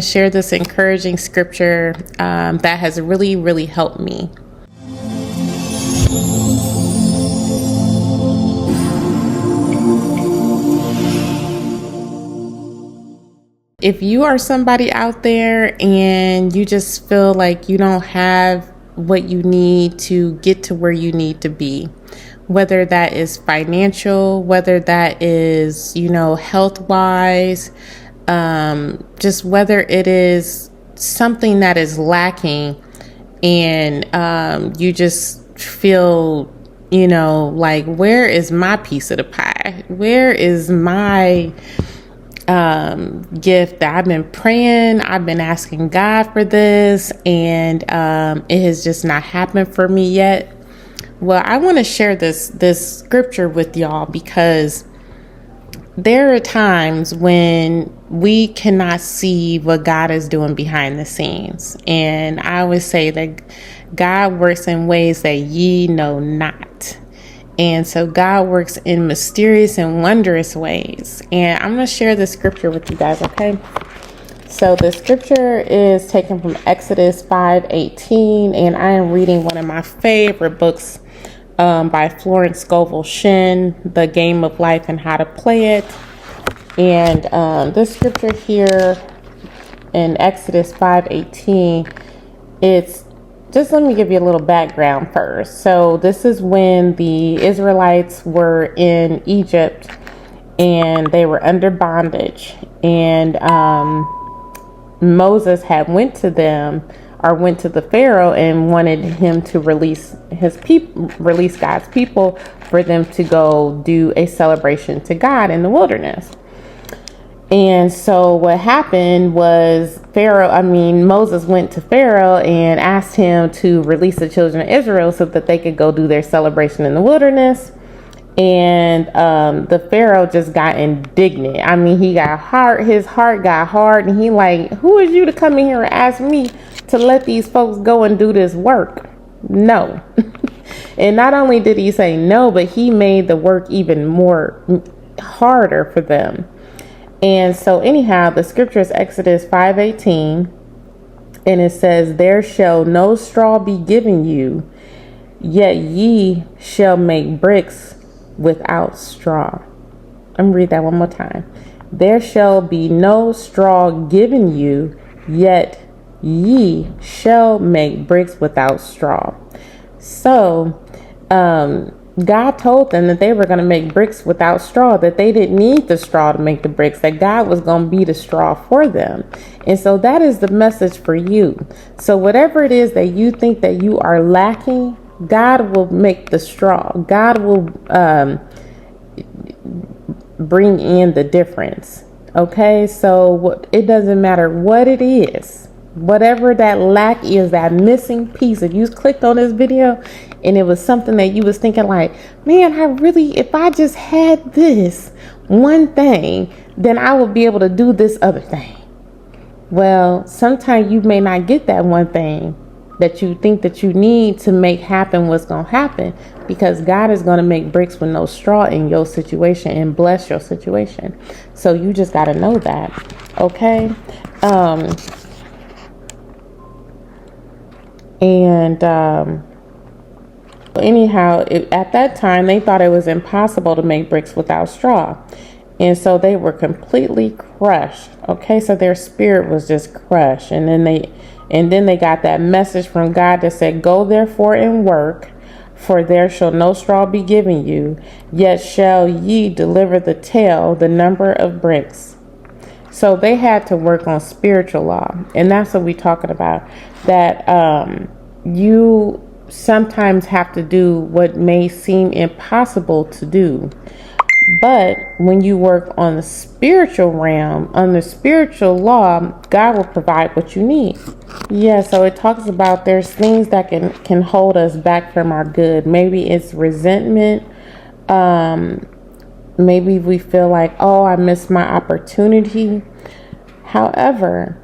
Share this encouraging scripture that has really, really helped me. If you are somebody out there and you just feel like you don't have what you need to get to where you need to be, whether that is financial, whether that is, health wise, just whether it is something that is lacking and you just feel, like, where is my piece of the pie? Where is my gift that I've been praying? I've been asking God for this, and it has just not happened for me yet. Well, I want to share this scripture with y'all because there are times when we cannot see what God is doing behind the scenes. And I always say that God works in ways that ye know not. And so God works in mysterious and wondrous ways. And I'm going to share this scripture with you guys, okay? So the scripture is taken from Exodus 5:18, and I am reading one of my favorite books by Florence Scovel Shinn, The Game of Life and How to Play It. And this scripture here in Exodus 5:18, it's just, let me give you a little background first. So this is when the Israelites were in Egypt and they were under bondage, and Moses had went to the Pharaoh and wanted him to release God's people for them to go do a celebration to God in the wilderness. And so what happened was Moses went to Pharaoh and asked him to release the children of Israel so that they could go do their celebration in the wilderness. And the Pharaoh just got indignant. His heart got hard, and he like, who is you to come in here and ask me to let these folks go and do this work? No. And not only did he say no, but he made the work even more harder for them. And so anyhow, the scripture is Exodus 5:18, and it says, there shall no straw be given you, yet ye shall make bricks without straw. I'm gonna read that one more time. There shall be no straw given you, yet ye shall make bricks without straw. So God told them that they were going to make bricks without straw, that they didn't need the straw to make the bricks, that God was going to be the straw for them. And so that is the message for you. So whatever it is that you think that you are lacking, God will make the straw. God will bring in the difference. Okay, so it doesn't matter what it is. Whatever that lack is, that missing piece, if you clicked on this video and it was something that you was thinking like, man, if I just had this one thing, then I would be able to do this other thing. Well, sometimes you may not get that one thing that you think that you need to make happen what's going to happen, because God is going to make bricks with no straw in your situation and bless your situation. So you just got to know that. Okay. Anyhow, at that time, they thought it was impossible to make bricks without straw. And so they were completely crushed. Okay, so their spirit was just crushed. And then they got that message from God that said, go therefore and work, for there shall no straw be given you, yet shall ye deliver the tale, the number of bricks. So they had to work on spiritual law. And that's what we're talking about. That you sometimes have to do what may seem impossible to do. But when you work on the spiritual realm, on the spiritual law, God will provide what you need. Yeah, so it talks about there's things that can hold us back from our good. Maybe it's resentment. Maybe we feel like, oh, I missed my opportunity. However,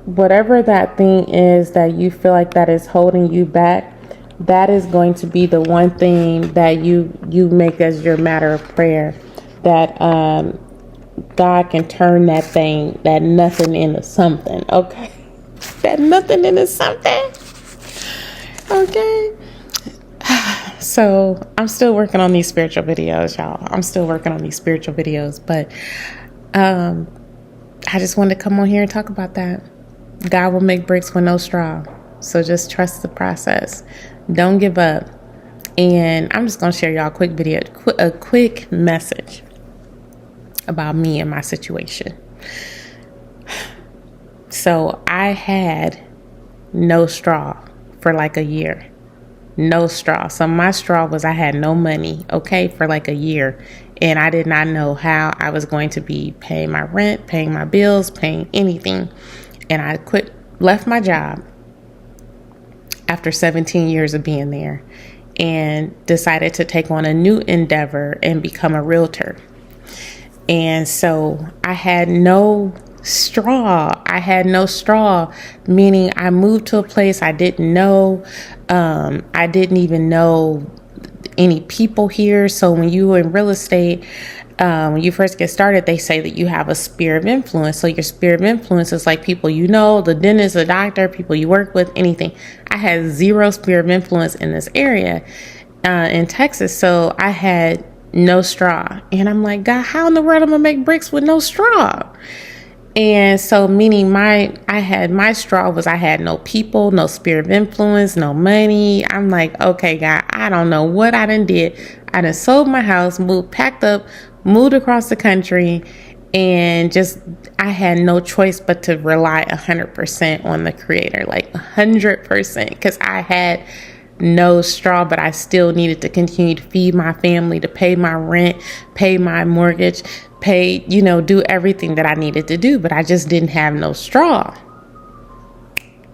whatever that thing is that you feel like that is holding you back, that is going to be the one thing that you make as your matter of prayer, that God can turn that thing, that nothing, into something. Okay, that nothing into something. Okay. So I'm still working on these spiritual videos, y'all. I'm still working on these spiritual videos, but I just wanted to come on here and talk about that. God will make bricks with no straw. So just trust the process. Don't give up. And I'm just going to share y'all a quick message about me and my situation. So I had no straw for like a year. No straw. So my straw was I had no money, okay, for like a year. And I did not know how I was going to be paying my rent, paying my bills, paying anything. And I left my job after 17 years of being there and decided to take on a new endeavor and become a realtor. And so I had no straw. Meaning I moved to a place I didn't know. I didn't even know any people here. So when you in real estate, when you first get started, they say that you have a sphere of influence. So your sphere of influence is like people you know, the dentist, the doctor, people you work with, anything. I had zero sphere of influence in this area in Texas. So I had no straw. And I'm like, God, how in the world am I gonna make bricks with no straw? And so meaning my straw was I had no people, no sphere of influence, no money. I'm like, okay, God, I don't know what I done did. I done sold my house, packed up, moved across the country, and I had no choice but to rely 100% on the Creator, like 100%, because I had no straw, but I still needed to continue to feed my family, to pay my rent, pay my mortgage, do everything that I needed to do, but I just didn't have no straw.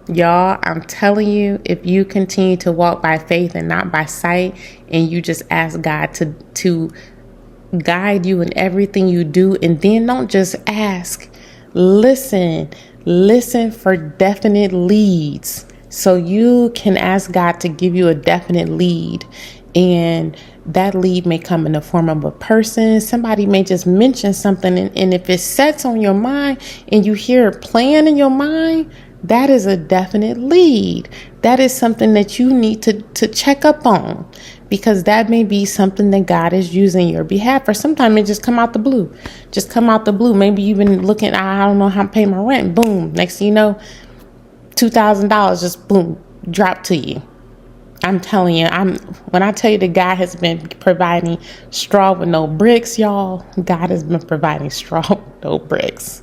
Y'all, I'm telling you, if you continue to walk by faith and not by sight, and you just ask God to guide you in everything you do, and then don't just ask, listen for definite leads. So you can ask God to give you a definite lead, and that lead may come in the form of a person. Somebody may just mention something, and if it sets on your mind and you hear it playing in your mind, that is a definite lead. That is something that you need to check up on, because that may be something that God is using your behalf. Or sometimes it just come out the blue. Maybe you've been looking, I don't know how to pay my rent. Boom. Next thing you know, $2,000 just boom, drop to you. I'm telling you, when I tell you that God has been providing straw with no bricks, y'all, God has been providing straw with no bricks.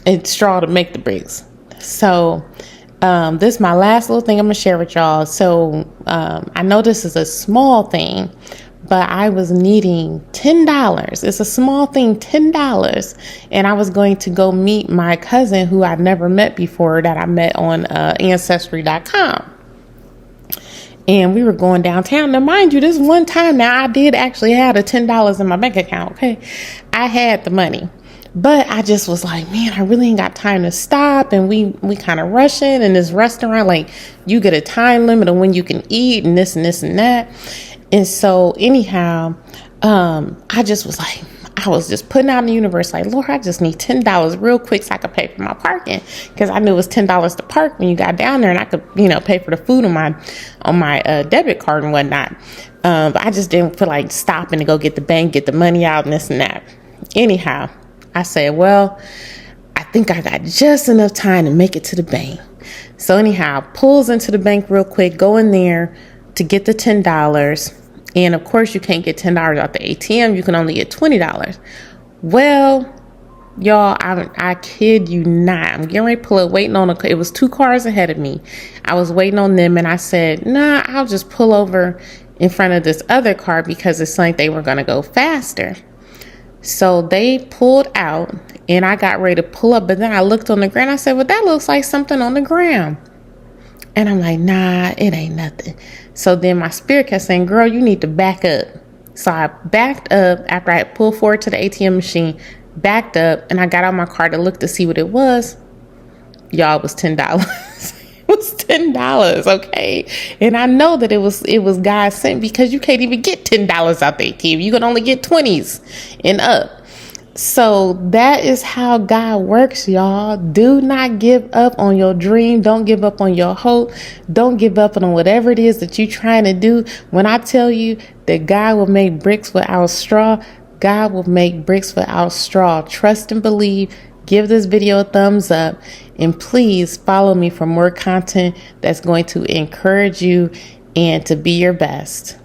It's straw to make the bricks. So this is my last little thing I'm gonna share with y'all. So I know this is a small thing, but I was needing $10. It's a small thing, $10. And I was going to go meet my cousin who I'd never met before, that I met on Ancestry.com. And we were going downtown. Now, mind you, this one time now, I did actually have the $10 in my bank account, okay? I had the money. But I just was like, man, I really ain't got time to stop. And we kind of rushing in this restaurant. Like, you get a time limit on when you can eat and this and this and that. And so anyhow, I just was like, I was just putting out in the universe, like, Lord, I just need $10 real quick so I could pay for my parking. Because I knew it was $10 to park when you got down there, and I could, pay for the food on my debit card and whatnot. But I just didn't feel like stopping to go get the bank, get the money out and this and that. Anyhow, I said, well, I think I got just enough time to make it to the bank. So anyhow, pulls into the bank real quick, go in there to get the $10. And of course, you can't get $10 out the ATM. You can only get $20. Well, y'all, I kid you not. I'm getting ready to pull up, waiting on it was 2 cars ahead of me. I was waiting on them, and I said, nah, I'll just pull over in front of this other car because it's like they were going to go faster. So they pulled out, and I got ready to pull up, but then I looked on the ground. I said, well, that looks like something on the ground. And I'm like, nah, it ain't nothing. So then my spirit kept saying, girl, you need to back up. So I backed up after I had pulled forward to the ATM machine, backed up, and I got out my car to look to see what it was. Y'all, it was $10. It was $10, okay? And I know that it was God sent, because you can't even get $10 out the ATM. You can only get 20s and up. So that is how God works, y'all. Do not give up on your dream. Don't give up on your hope. Don't give up on whatever it is that you're trying to do. When I tell you that God will make bricks without straw, God will make bricks without straw. Trust and believe. Give this video a thumbs up, and please follow me for more content that's going to encourage you and to be your best.